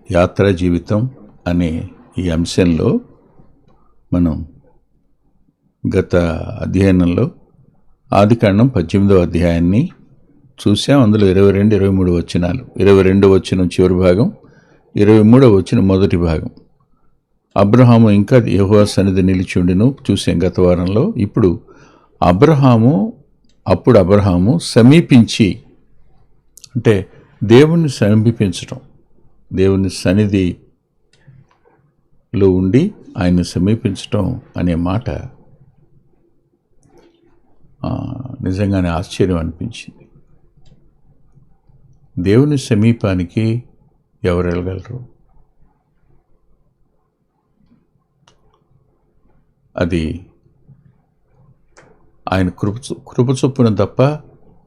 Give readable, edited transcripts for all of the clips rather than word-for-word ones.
యాత్రా జీవితం అనే ఈ అంశంలో మనం గత అధ్యయనంలో ఆదికాండం 18వ అధ్యాయాన్ని చూసాం. అందులో 22, 23 వచనాలు, 22వ వచనం చివరి భాగం, 23వ వచనం మొదటి భాగం. అబ్రహాము ఇంకా యెహోవా సన్నిధి నిలిచి ఉండిను చూసాం గత వారంలో. ఇప్పుడు అబ్రహాము సమీపించి, అంటే దేవుణ్ణి సమీపించటం, దేవుని సన్నిధిలో ఉండి ఆయన్ని సమీపించటం అనే మాట నిజంగానే ఆశ్చర్యం అనిపించింది. దేవుని సమీపానికి ఎవరు వెళ్ళగలరు? అది ఆయన కృప చొప్పున తప్ప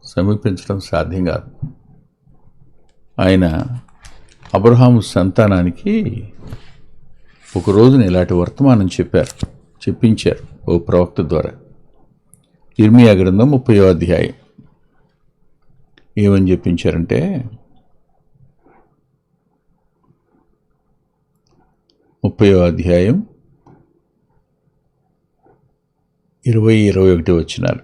సమీపించడం సాధ్యం కాదు. ఆయన అబ్రహాము సంతానానికి ఒక రోజున ఇలాంటి వర్తమానం చెప్పించారు ఓ ప్రవక్త ద్వారా. ఇర్మియా గ్రంథం 30వ అధ్యాయం. ఏమని చెప్పించారంటే, 30వ అధ్యాయం 20-21 వచనాలు.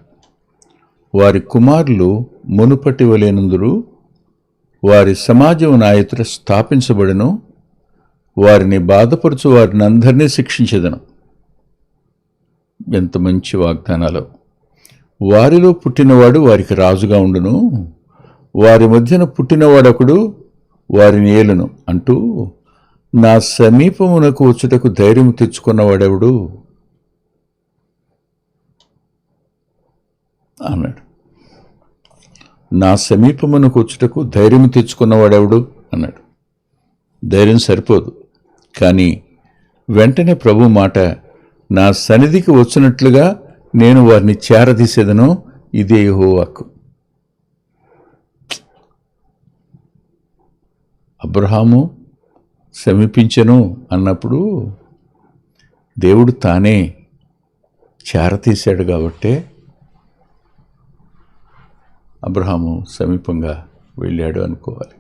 వారి కుమారులు మునుపటి వలెనుందురు, వారి సమాజం నా ఎదుట స్థాపించబడను, వారిని బాధపరచు వారిని అందరినీ శిక్షించెదను. ఎంత మంచి వాగ్దానాలు! వారిలో పుట్టినవాడు వారికి రాజుగా ఉండును, వారి మధ్యన పుట్టినవాడొకడు వారిని ఏలును అంటూ, నా సమీపమునకు వచ్చుటకు ధైర్యం తెచ్చుకున్నవాడెవడు అన్నాడు. నా సమీపమునకు వచ్చుటకు ధైర్యం తెచ్చుకున్నవాడెవడు అన్నాడు. ధైర్యం సరిపోదు, కానీ వెంటనే ప్రభు మాట, నా సన్నిధికి వచ్చినట్లుగా నేను వారిని చేరదీసేదను, ఇదే యెహోవా వాక్కు. అబ్రహాము సమీపించెను అన్నప్పుడు దేవుడు తానే చేరతీశాడు కాబట్టే అబ్రహాము సమీపంగా వెళ్ళాడు అనుకోవాలి.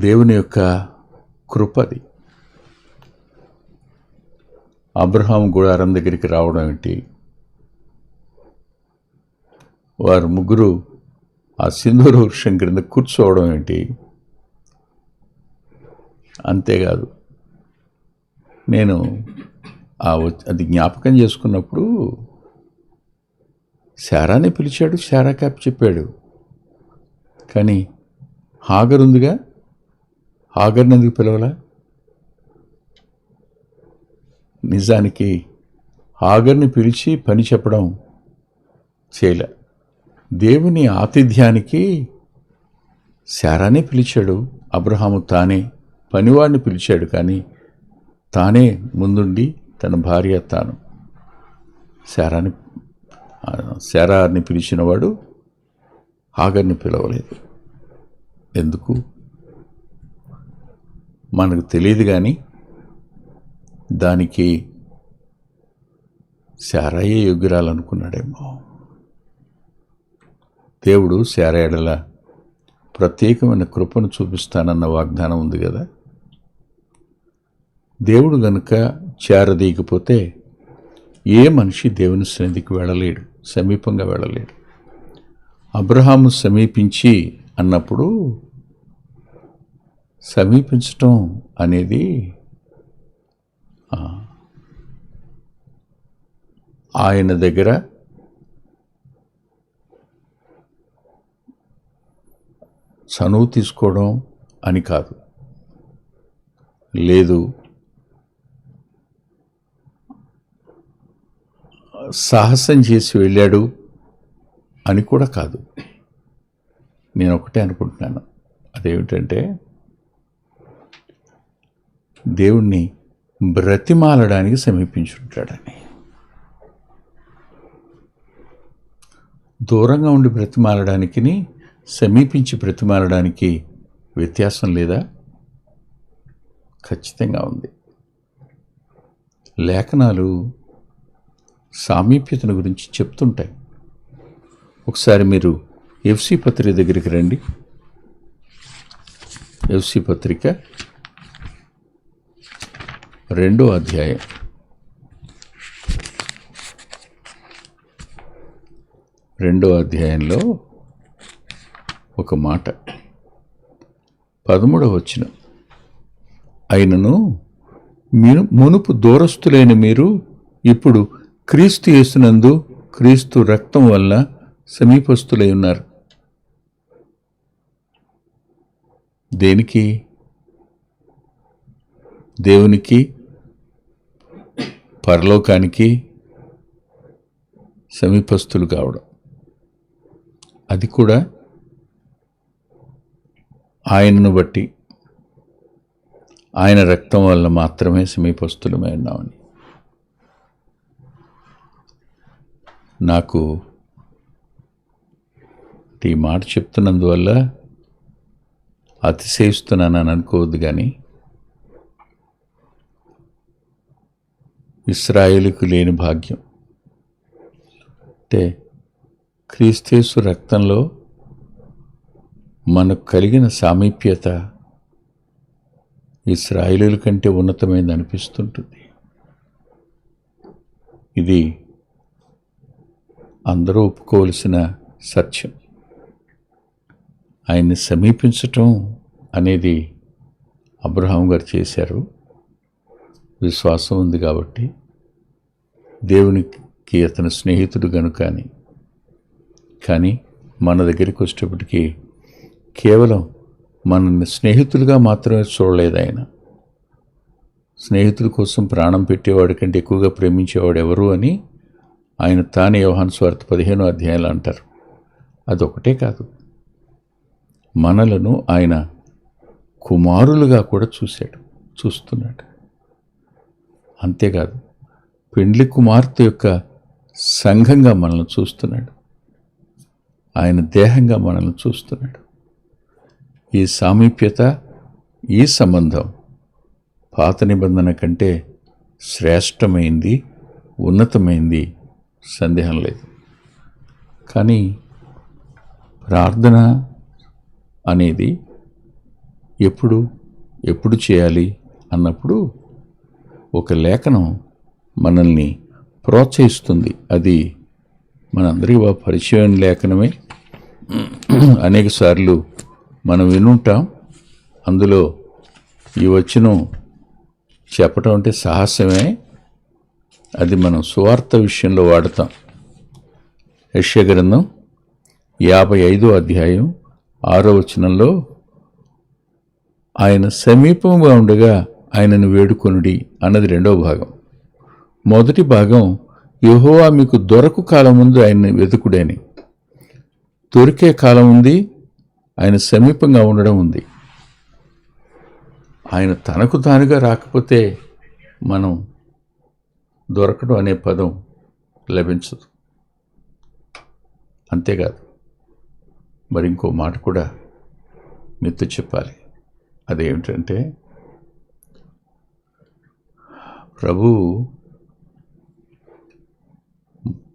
దేవుని యొక్క కృపది. అబ్రహాము గుడారం దగ్గరికి రావడం ఏంటి, వారు ముగ్గురు ఆ సింధూర వృక్షం క్రింద కూర్చోవడం ఏంటి, అంతేకాదు నేను అది జ్ఞాపకం చేసుకున్నప్పుడు శారాని పిలిచాడు, శారా కాపి చెప్పాడు. కానీ హాగర్ ఉందిగా, హాగర్ని ఎందుకు పిలవలా? నిజానికి హాగర్ని పిలిచి పని చెప్పడం చేయలే. దేవుని ఆతిథ్యానికి శారానే పిలిచాడు. అబ్రహాము తానే పనివాడిని పిలిచాడు, కానీ తానే ముందుండి తన భార్య తాను శారాని పిలిచినవాడు హాగర్ని పిలవలేదు. ఎందుకు మనకు తెలియదు, కానీ దానికి శారాయే యోగ్యురాలనుకున్నాడేమో. దేవుడు శారా ఎడల ప్రత్యేకమైన కృపను చూపిస్తానన్న వాగ్దానం ఉంది కదా. దేవుడు గనుక చేరదీయకపోతే ఏ మనిషి దేవుని సన్నిధికి వెళ్ళలేడు, సమీపంగా వెళ్ళలేడు. అబ్రహాము సమీపించి అన్నప్పుడు సమీపించటం అనేది ఆయన దగ్గర చనువు తీసుకోవడం అని కాదు, లేదు సాహసం చేసి వెళ్ళాడు అని కూడా కాదు. నేను ఒకటే అనుకుంటున్నాను, అదేమిటంటే దేవుణ్ణి బ్రతిమాలడానికి సమీపించుంటాడని. దూరంగా ఉండి బ్రతిమాలడానికి, సమీపించి బ్రతిమాలడానికి వ్యత్యాసం లేదా? ఖచ్చితంగా ఉంది. లేఖనాలు సామీప్యతను గురించి చెప్తుంటాయి. ఒకసారి మీరు ఎఫ్సి పత్రిక దగ్గరికి రండి. ఎఫ్సి పత్రిక 2వ అధ్యాయం 2వ అధ్యాయంలో ఒక మాట 13వ వచనం, అయినను మునుపు దూరస్తులైన మీరు ఇప్పుడు క్రీస్తు యేసునందు క్రీస్తు రక్తం వల్ల సమీపస్తులై ఉన్నారు. దేనికి? దేవునికి, పరలోకానికి సమీపస్తులు కావడం. అది కూడా ఆయనను బట్టి, ఆయన రక్తం వల్ల మాత్రమే సమీపస్తులమై ఉన్నామని. నాకు ఈ మాట చెప్తున్నందువల్ల అతిశయిస్తున్నానని అనుకోవద్దు, కానీ ఇశ్రాయేలుకు లేని భాగ్యం అంటే క్రీస్తు రక్తంలో మనకు కలిగిన సామీప్యత ఇశ్రాయేలుల కంటే ఉన్నతమైనది అనిపిస్తుంటుంది. ఇది అందరూ ఒప్పుకోవలసిన సత్యం. ఆయన్ని సమీపించటం అనేది అబ్రహాం గారు చేశారు. విశ్వాసం ఉంది కాబట్టి, దేవునికి అతని స్నేహితుడు గనుకని. కానీ మన దగ్గరికి వచ్చేటప్పటికీ కేవలం మనల్ని స్నేహితులుగా మాత్రమే చూడలేదు ఆయన. స్నేహితుల కోసం ప్రాణం పెట్టేవాడి కంటే ఎక్కువగా ప్రేమించేవాడు ఎవరు అని ఆయన తానే యోహాను సువార్త 15వ అధ్యాయంలో అంటారు. అదొకటే కాదు, మనలను ఆయన కుమారులుగా కూడా చూస్తున్నాడు. అంతేకాదు, పెండ్లి కుమార్తె యొక్క సంఘంగా మనల్ని చూస్తున్నాడు. ఆయన దేహంగా మనల్ని చూస్తున్నాడు. ఈ సామీప్యత, ఈ సంబంధం పాత నిబంధన కంటే శ్రేష్టమైంది, ఉన్నతమైంది, సందేహం లేదు. కానీ ప్రార్థన అనేది ఎప్పుడు చేయాలి అన్నప్పుడు ఒక లేఖనం మనల్ని ప్రోత్సహిస్తుంది. అది మనందరికీ పరిచయం లేఖనమే. అనేక సార్లు మనం వినుంటాం. అందులో ఈ వచనం చెప్పటం అంటే సాహసమే. అది మనం సువార్త విషయంలో వాడతాం. యెషయా గ్రంథం 55వ అధ్యాయం 6వ వచనంలో, ఆయన సమీపంగా ఉండగా ఆయనను వేడుకొనుడి అన్నది 2వ భాగం. మొదటి భాగం, యెహోవా మీకు దొరకు కాలం ముందు ఆయన్ని వెతుకుడని. దొరికే కాలం ఉంది, ఆయన సమీపంగా ఉండడం ఉంది. ఆయన తనకు తానుగా రాకపోతే మనం దొరకడం అనే పదం లభించదు. అంతేకాదు, మరి ఇంకో మాట కూడా మీతో చెప్పాలి. అదేమిటంటే, ప్రభు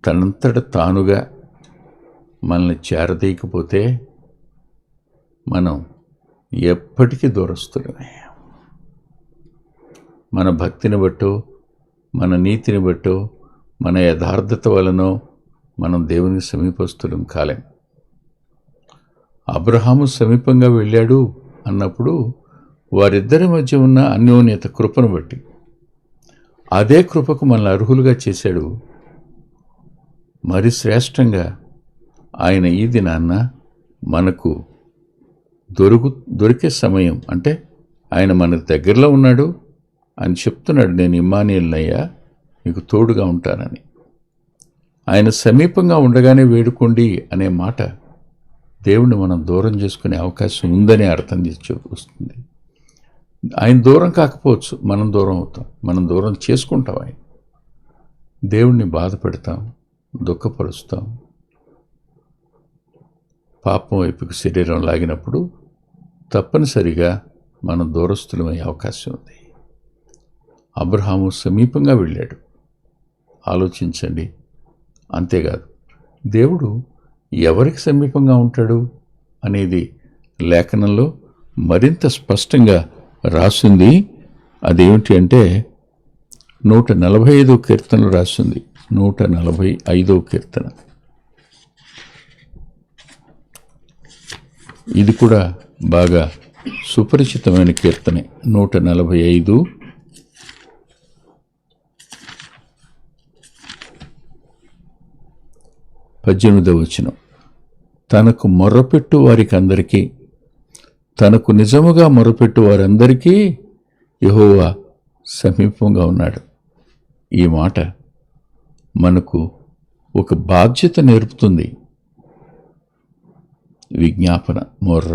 తనంతట తానుగా మనల్ని చేరదీయకపోతే మనం ఎప్పటికీ దూరస్తులమే. మన భక్తిని బట్టో, మన నీతిని బట్టో, మన యథార్థత వలనో మనం దేవునికి సమీపస్తులం కాలేం. అబ్రహాము సమీపంగా వెళ్ళాడు అన్నప్పుడు వారిద్దరి మధ్య ఉన్న అన్యోన్యత కృపను బట్టి, అదే కృపకు మనల్ని అర్హులుగా చేశాడు. మరి శ్రేష్టంగా ఆయన ఈ దినాన్న మనకు దొరికే సమయం, అంటే ఆయన మన దగ్గరలో ఉన్నాడు అని చెప్తున్నాడు. నేను ఇమ్మానుయేలునయ్యా, మీకు తోడుగా ఉంటానని. ఆయన సమీపంగా ఉండగానే వేడుకోండి అనే మాట దేవుణ్ణి మనం దూరం చేసుకునే అవకాశం ఉందని అర్థం చేసి వస్తుంది. ఆయన దూరం కాకపోవచ్చు, మనం దూరం అవుతాం, మనం దూరం చేసుకుంటాం. ఆయన దేవుణ్ణి బాధ పెడతాం, దుఃఖపరుస్తాం. పాపం వైపుకు శరీరం లాగినప్పుడు తప్పనిసరిగా మనం దూరస్తులమయ్యే అవకాశం ఉంది. అబ్రహాము సమీపంగా వెళ్ళాడు. ఆలోచించండి. అంతేకాదు, దేవుడు ఎవరికి సమీపంగా ఉంటాడు అనేది లేఖనంలో మరింత స్పష్టంగా రాసింది. అదేమిటి అంటే 145వ కీర్తనలో రాసింది. 145వ కీర్తన. ఇది కూడా బాగా సుపరిచితమైన కీర్తనే. 145 18వ వచనం. తనకు మొర్రపెట్టు వారికి అందరికీ, తనకు నిజముగా మొర్రపెట్టు వారందరికీ యెహోవా సమీపంగా ఉన్నాడు. ఈ మాట మనకు ఒక బాధ్యత నేర్పుతుంది. విజ్ఞాపన, మొర్ర,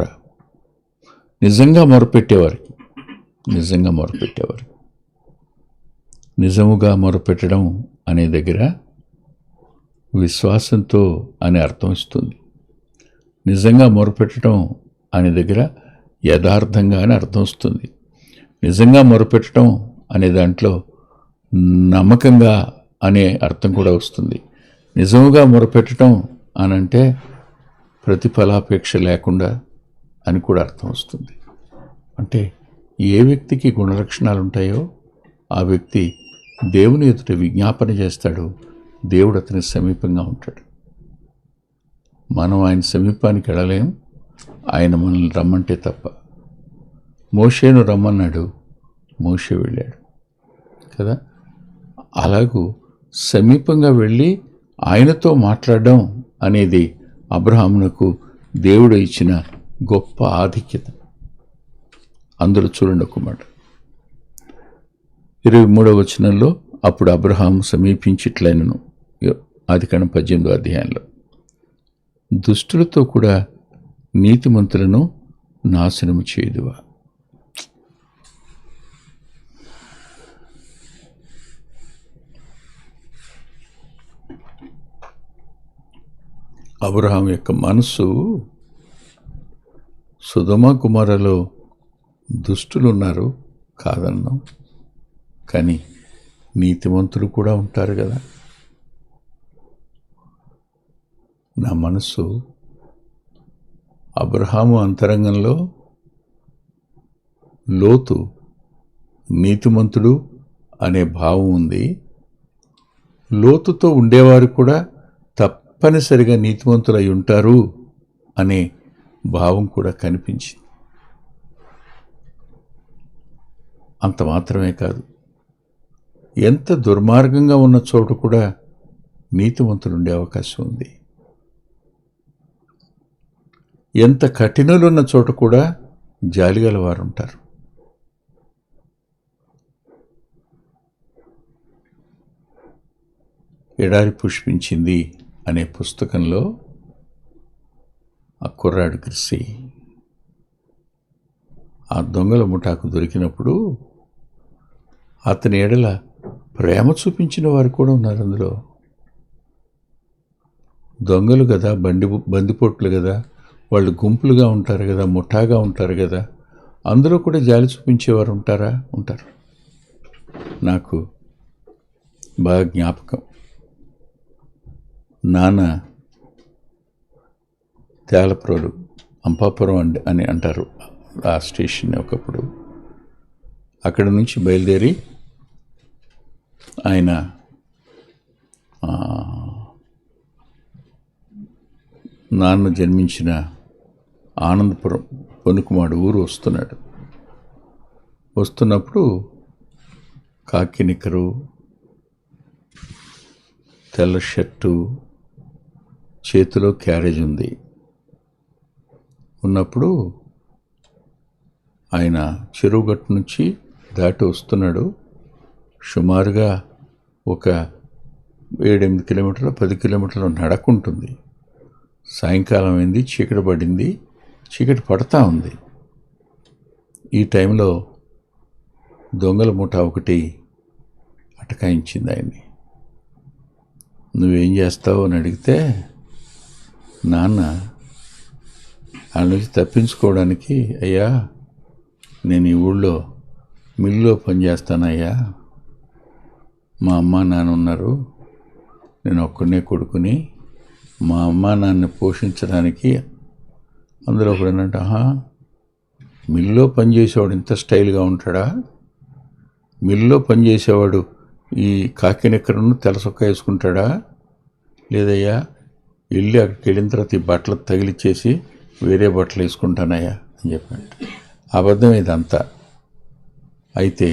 నిజంగా మొరపెట్టేవారికి, నిజముగా మొరపెట్టడం అనే దగ్గర విశ్వాసంతో అనే అర్థం ఇస్తుంది. నిజంగా మొరపెట్టడం అనే దగ్గర యథార్థంగా అని అర్థం వస్తుంది. నిజంగా మొరపెట్టడం అనే దాంట్లో నమ్మకంగా అనే అర్థం కూడా వస్తుంది. నిజముగా మొరపెట్టడం అనంటే ప్రతిఫలాపేక్ష లేకుండా అని కూడా అర్థం వస్తుంది. అంటే ఏ వ్యక్తికి గుణలక్షణాలు ఉంటాయో ఆ వ్యక్తి దేవుని ఎదుట విజ్ఞాపన చేస్తాడు. దేవుడు అతని సమీపంగా ఉంటాడు. మనం ఆయన సమీపానికి వెళ్ళలేం, ఆయన మనల్ని రమ్మంటే తప్ప. మోషేను రమ్మన్నాడు, మోషే వెళ్ళాడు కదా. అలాగూ సమీపంగా వెళ్ళి ఆయనతో మాట్లాడడం అనేది అబ్రహామునకు దేవుడు ఇచ్చిన గొప్ప ఆధిక్యత. అందులో చూడండి ఒక మాట, 23వ వచనంలో, అప్పుడు అబ్రహాము సమీపించిట్లైనను, ఆదికాండం 18వ అధ్యాయంలో, దుష్టులతో కూడా నీతిమంతులను నాశనము చేయుదువా. అబ్రహాం యొక్క మనస్సు, సొదొమ గుమొర్రాలో దుష్టులు ఉన్నారు కాదన్నాం, కానీ నీతిమంతులు కూడా ఉంటారు కదా. నా మనస్సు అబ్రహాము అంతరంగంలో లోతు నీతిమంతుడు అనే భావం ఉంది. లోతుతో ఉండేవారు కూడా తప్పనిసరిగా నీతిమంతులు అయి ఉంటారు అనే భావం కూడా కనిపించింది. అంత మాత్రమే కాదు, ఎంత దుర్మార్గంగా ఉన్న చోట కూడా నీతిమంతులు ఉండే అవకాశం ఉంది. ఎంత కఠినలున్న చోట కూడా జాలిగల వారు ఉంటారు. ఎడారి పుష్పించింది అనే పుస్తకంలో ఆ కుర్రాడు క్రిస్సి ఆ దొంగల ముఠాకు దొరికినప్పుడు అతని ఎడల ప్రేమ చూపించిన వారు కూడా ఉన్నారు. అందులో దొంగలు కదా, బందిపోట్లు కదా, వాళ్ళు గుంపులుగా ఉంటారు కదా, ముఠాగా ఉంటారు కదా, అందులో కూడా జాలి చూపించేవారు ఉంటారా? ఉంటారు. నాకు బాగా జ్ఞాపకం, నాన్న తేలప్రోలు అంపాపురం అని అంటారు ఆ స్టేషన్. ఒకప్పుడు అక్కడ నుంచి బయలుదేరి ఆయన నాన్న జన్మించిన ఆనందపురం పొనుకుమాడు ఊరు వస్తున్నప్పుడు కాకి నిక్కరు, తెల్ల షర్టు, చేతిలో క్యారేజ్ ఉన్నప్పుడు ఆయన చెరువుగట్టు నుంచి దాటి వస్తున్నాడు. సుమారుగా ఒక 7-8 కిలోమీటర్లు 10 కిలోమీటర్లు నడకుంటుంది. సాయంకాలం అయింది, చీకటి పడింది, చీకటి పడతా ఉంది. ఈ టైంలో దొంగల ముఠా ఒకటి అటకాయించింది ఆయన్ని. నువ్వేం చేస్తావు అని అడిగితే, నాన్న వాళ్ళ నుంచి తప్పించుకోవడానికి, అయ్యా నేను ఈ ఊళ్ళో మిల్లులో పనిచేస్తానయ్యా, మా అమ్మ నాన్న ఉన్నారు, నేను ఒక్కడనే కొడుకుని, మా అమ్మ నాన్నని పోషించడానికి. అందులో ఒకడనంటే, మిల్లో పనిచేసేవాడు ఇంత స్టైల్గా ఉంటాడా? మిల్లో పనిచేసేవాడు ఈ కాకి నిక్కరను తెల్లసొక్క వేసుకుంటాడా? లేదయ్యా, వెళ్ళి అక్కడికి వెళ్ళిన తర్వాత ఈ బట్టలు తగిలిచ్చేసి వేరే బట్టలు వేసుకుంటానయ్యా అని చెప్పాడు. అబద్ధం ఇదంతా. అయితే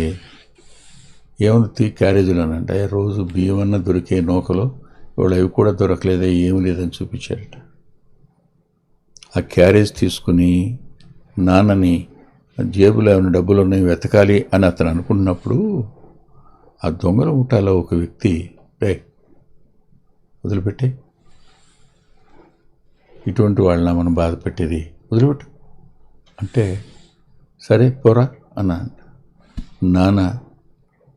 ఏముంది క్యారేజీలోనంటే రోజు బియ్యం అన్న దొరికే నూకలు, ఇవాళ అవి కూడా దొరకలేదా, ఏమి లేదని చూపించారట. ఆ క్యారేజ్ తీసుకుని నాన్నని జేబులో ఏమైనా డబ్బులు ఉన్నాయి వెతకాలి అని అతను అనుకున్నప్పుడు ఆ దొంగల ముఠాలో ఒక వ్యక్తి, రే వదిలిపెట్టే, ఇటువంటి వాళ్ళని మనం బాధ పెట్టేది, వదిలిపెట్టు అంటే, సరే పోరా అన్నా. నాన్న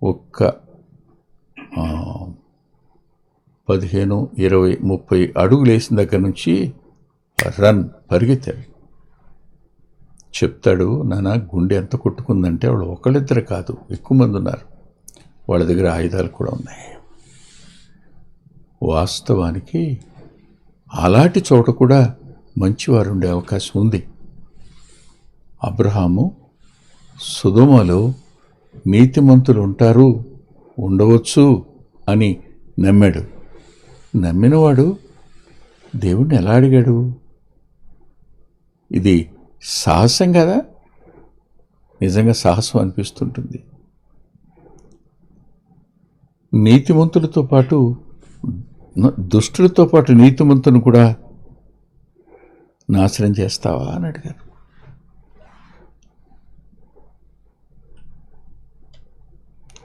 ఒక్క 15, 20, 30 అడుగులు వేసిన దగ్గర నుంచి పరిగెత్తాడు. చెప్తాడు, నాన్న గుండె ఎంత కొట్టుకుందంటే వాళ్ళు ఒకళ్ళిద్దరు కాదు, ఎక్కువ మంది ఉన్నారు, వాళ్ళ దగ్గర ఆయుధాలు కూడా ఉన్నాయి. వాస్తవానికి అలాంటి చోట కూడా మంచివారు ఉండే అవకాశం ఉంది. అబ్రహాము సొదొమలో నీతిమంతులు ఉంటారు, ఉండవచ్చు అని నమ్మాడు. నమ్మినవాడు దేవుణ్ణి ఎలా అడిగాడు? ఇది సాహసం కదా? నిజంగా సాహసం అనిపిస్తుంటుంది. నీతిమంతులతో పాటు దుష్టులతో పాటు నీతిమంతుని కూడా నాశనం చేస్తావా అని అడిగారు.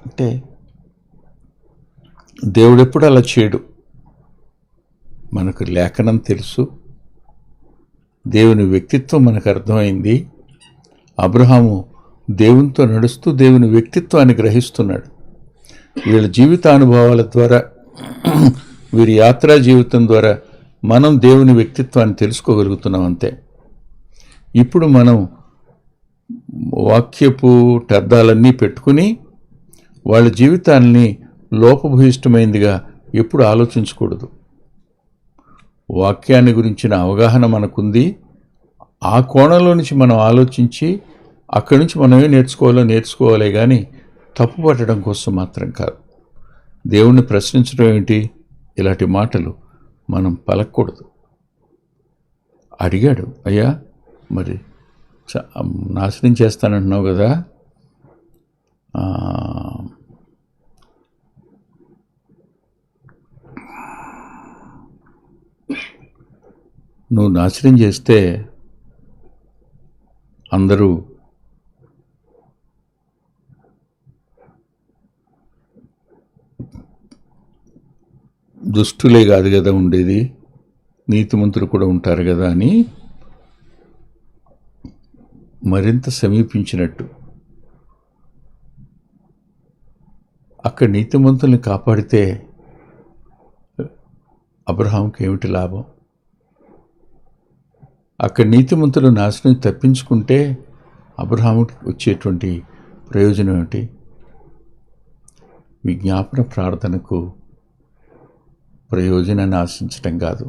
అంటే దేవుడెప్పుడు అలా చేయడు. మనకు లేఖనం తెలుసు, దేవుని వ్యక్తిత్వం మనకు అర్థమైంది. అబ్రహాము దేవునితో నడుస్తూ దేవుని వ్యక్తిత్వాన్ని గ్రహిస్తున్నాడు. వీళ్ళ జీవితానుభవాల ద్వారా, వీరి యాత్రా జీవితం ద్వారా మనం దేవుని వ్యక్తిత్వాన్ని తెలుసుకోగలుగుతున్నాం అంతే. ఇప్పుడు మనం వాక్యపు అర్థాలన్నీ పెట్టుకుని వాళ్ళ జీవితాన్ని లోపభూయిష్టమైందిగా ఎప్పుడు ఆలోచించకూడదు. వాక్యాన్ని గురించిన అవగాహన మనకుంది. ఆ కోణంలో నుంచి మనం ఆలోచించి అక్కడి నుంచి మనమే నేర్చుకోవాలే కానీ తప్పు పట్టడం కోసం మాత్రం కాదు. దేవుణ్ణి ప్రశ్నించడం ఏమిటి? ఇలాంటి మాటలు మనం పలకూడదు. అడిగాడు, అయ్యా మరి నాశనం చేస్తానంటున్నావు కదా, నువ్వు నాశనం చేస్తే అందరూ దుష్టులే కాదు కదా ఉండేది, నీతిమంతులు కూడా ఉంటారు కదా అని మరింత సమీపించినట్టు. అక్కడ నీతిమంతుల్ని కాపాడితే అబ్రహాంకి ఏమిటి లాభం? అక్కడ నీతిమంతులు నాశనం తప్పించుకుంటే అబ్రహాముకి వచ్చేటువంటి ప్రయోజనం ఏమిటి? విజ్ఞాపన ప్రార్థనకు ప్రయోజనాన్ని ఆశించటం కాదు,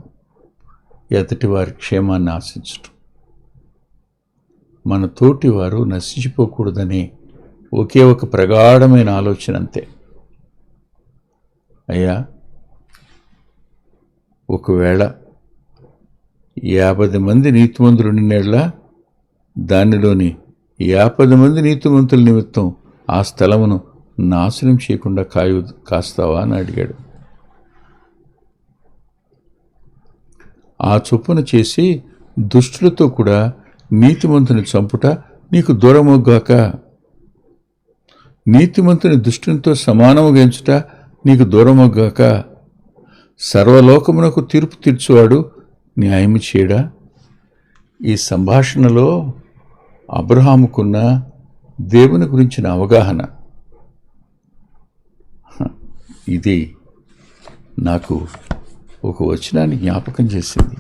ఎదుటి వారి క్షేమాన్ని ఆశించటం. మన తోటి వారు నశించిపోకూడదనే ఒకే ఒక ప్రగాఢమైన ఆలోచన అంతే. అయ్యా, ఒకవేళ 50 మంది నీతిమంతులు నిన్నేళ్ళ దానిలోని 50 మంది నీతిమంతుల నిమిత్తం ఆ స్థలమును నాశనం చేయకుండా కాస్తావా అని అడిగాడు. ఆ చొప్పున చేసి దుష్టులతో కూడా నీతిమంతుని చంపుట నీకు దూరమొగ్గాక, నీతిమంతుని దుష్టునితో సమానముగా ఎంచుట నీకు దూరమొగ్గాక, సర్వలోకమునకు తీర్పు తీర్చువాడు న్యాయము చేయడా? ఈ సంభాషణలో అబ్రహాముకున్న దేవుని గురించిన అవగాహన ఇది నాకు ఒక వచనాన్ని జ్ఞాపకం చేసింది.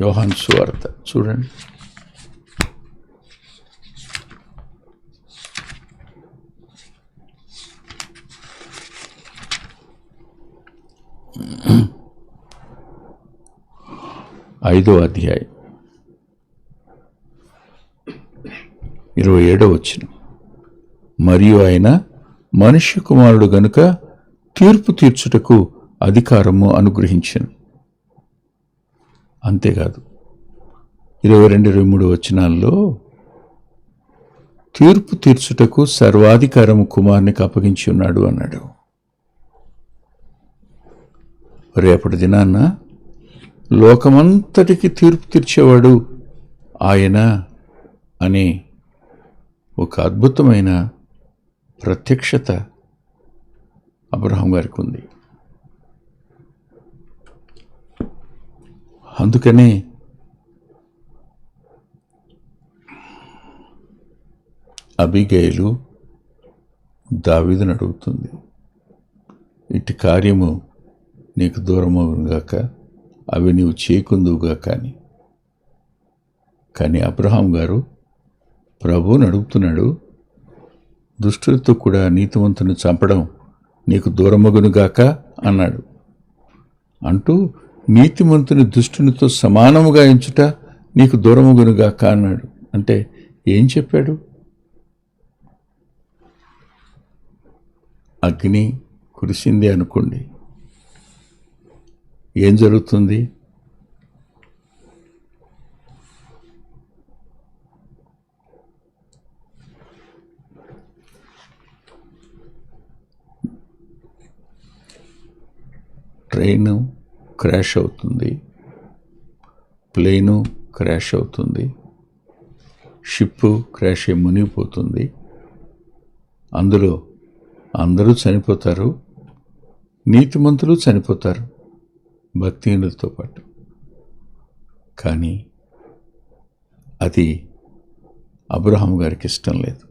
యోహాను సువార్త చూడండి, ఐదో అధ్యాయం 27వ వచనం. మరియు ఆయన మనుష్య కుమారుడు గనుక తీర్పు తీర్చుటకు అధికారము అనుగ్రహించెను. అంతేకాదు 22, 23 వచనాల్లో తీర్పు తీర్చుటకు సర్వాధికారము కుమారునికి అప్పగించి ఉన్నాడు అన్నాడు. రేపటి దినాన్న లోకమంతటికి తీర్పు తీర్చేవాడు ఆయన అనే ఒక అద్భుతమైన ప్రత్యక్షత అబ్రహాం గారికి ఉంది. అందుకనే అబీగయలు దావీదును అడుగుతుంది, ఇటు కార్యము నీకు దూరమవుగాక, అవి నీవు చేయకుందువుగాక అని. కానీ అబ్రహాం గారు ప్రభువుని అడుగుతున్నాడు, దుష్టులతో కూడా నీతివంతుని చంపడం నీకు దూరమగునుగాక అన్నాడు. అంటూ నీతిమంతుని దుష్టునితో సమానముగా ఎంచుట నీకు దూరమగునుగాక అన్నాడు. అంటే ఏం చెప్పాడు? అగ్ని కురిసింది అనుకోండి, ఏం జరుగుతుంది? ట్రైను క్రాష్ అవుతుంది, ప్లేను క్రాష్ అవుతుంది, షిప్పు క్రాష్ అయి మునిగిపోతుంది. అందులో అందరూ చనిపోతారు, నీతిమంతులు చనిపోతారు, భక్తిహీనులతో పాటు. కానీ అది అబ్రహాం గారికి ఇష్టం లేదు.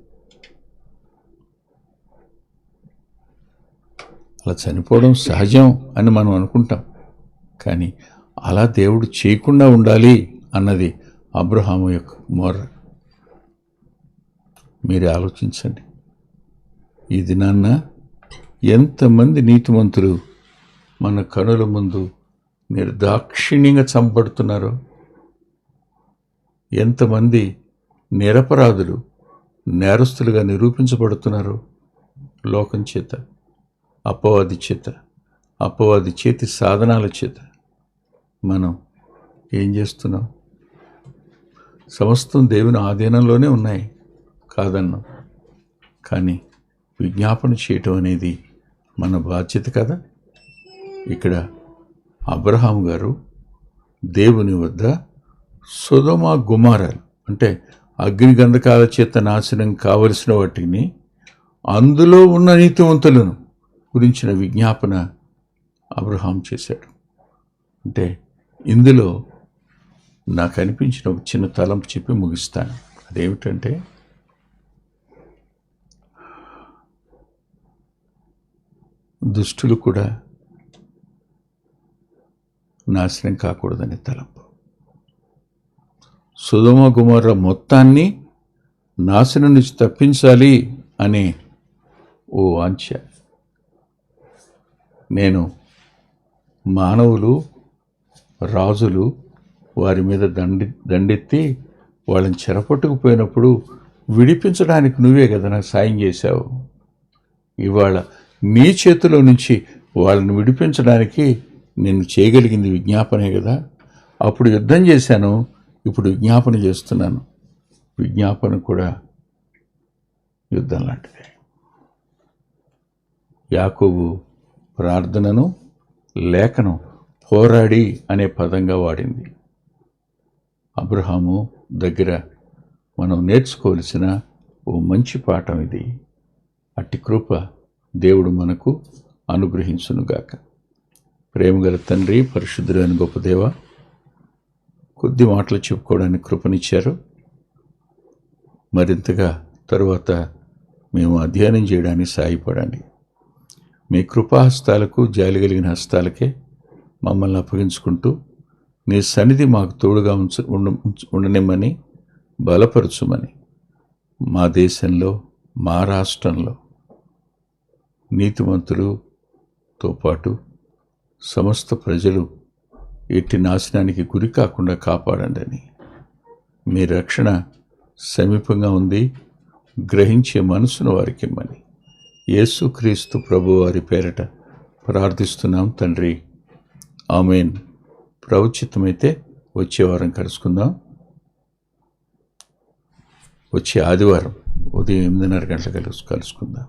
అలా చనిపోవడం సహజం అని మనం అనుకుంటాం, కానీ అలా దేవుడు చేయకుండా ఉండాలి అన్నది అబ్రహాము యొక్క మొర. మీరు ఆలోచించండి, ఈ దినాన్న ఎంతమంది నీతిమంతులు మన కనుల ముందు నిర్దాక్షిణ్యంగా చంపబడుతున్నారో, ఎంతమంది నిరపరాధులు నేరస్తులుగా నిరూపించబడుతున్నారో లోకం చేత, అపవాది చేతి సాధనాల చేత. మనం ఏం చేస్తున్నాం? సమస్తం దేవుని ఆధీనంలోనే ఉన్నాయి, కాదన్నాం. కానీ విజ్ఞాపన చేయటం అనేది మన బాధ్యత కదా. ఇక్కడ అబ్రహాం గారు దేవుని వద్ద సొదొమ గుమారాలు అంటే అగ్ని గంధకాల చేత నాశనం కావలసిన వాటిని, అందులో ఉన్న నీతివంతులను గురించిన విజ్ఞాపన అబ్రహాం చేశాడు. అంటే ఇందులో నాకు అనిపించిన ఒక చిన్న తలంపు చెప్పి ముగిస్తాను. అదేమిటంటే, దుష్టులు కూడా నాశనం కాకూడదనే తలంపు. సొదొమ గొమొర్రా మొత్తాన్ని నాశనం నుంచి తప్పించాలి అనే ఓ వాంఛ. నేను మానవులు, రాజులు వారి మీద దండెత్తి వాళ్ళని చెరపట్టుకుపోయినప్పుడు విడిపించడానికి నువ్వే కదా నాకు సాయం చేశావు. ఇవాళ నీ చేతిలో నుంచి వాళ్ళని విడిపించడానికి నేను చేయగలిగింది విజ్ఞాపనే కదా. అప్పుడు యుద్ధం చేశాను, ఇప్పుడు విజ్ఞాపన చేస్తున్నాను. విజ్ఞాపన కూడా యుద్ధం లాంటిదే. యాకోబు ప్రార్థనను, లేఖను పోరాడి అనే పదంగా వాడింది. అబ్రహాము దగ్గర మనం నేర్చుకోవలసిన ఓ మంచి పాఠం ఇది. అట్టి కృప దేవుడు మనకు అనుగ్రహించునుగాక. ప్రేమగల తండ్రి, పరిశుద్ధుడైన గొప్ప దేవ, కొద్ది మాటలు చెప్పుకోవడానికి కృపనిచ్చారు. మరింతగా తరువాత మేము అధ్యయనం చేయడానికి సాయపడండి. మీ కృపాహస్తాలకు, జాలి కలిగిన హస్తాలకే మమ్మల్ని అప్పగించుకుంటూ నీ సన్నిధి మాకు తోడుగా ఉండనిమ్మని, బలపరచుమని, మా దేశంలో, మా రాష్ట్రంలో నీతిమంతులతో పాటు సమస్త ప్రజలు ఎట్టి నాశనానికి గురి కాకుండా కాపాడండి అని, మీ రక్షణ సమీపంగా ఉంది. గ్రహించే మనసును వారికి ఇమ్మని యేసుక్రీస్తు ప్రభు వారి పేరట ప్రార్థిస్తున్నాం తండ్రి. ఆమేన్. ప్రభుచిత్తమైతే వచ్చే వారం కలుసుకుందాం. వచ్చే ఆదివారం ఉదయం 8:30 గంటలకు కలుసుకుందాం.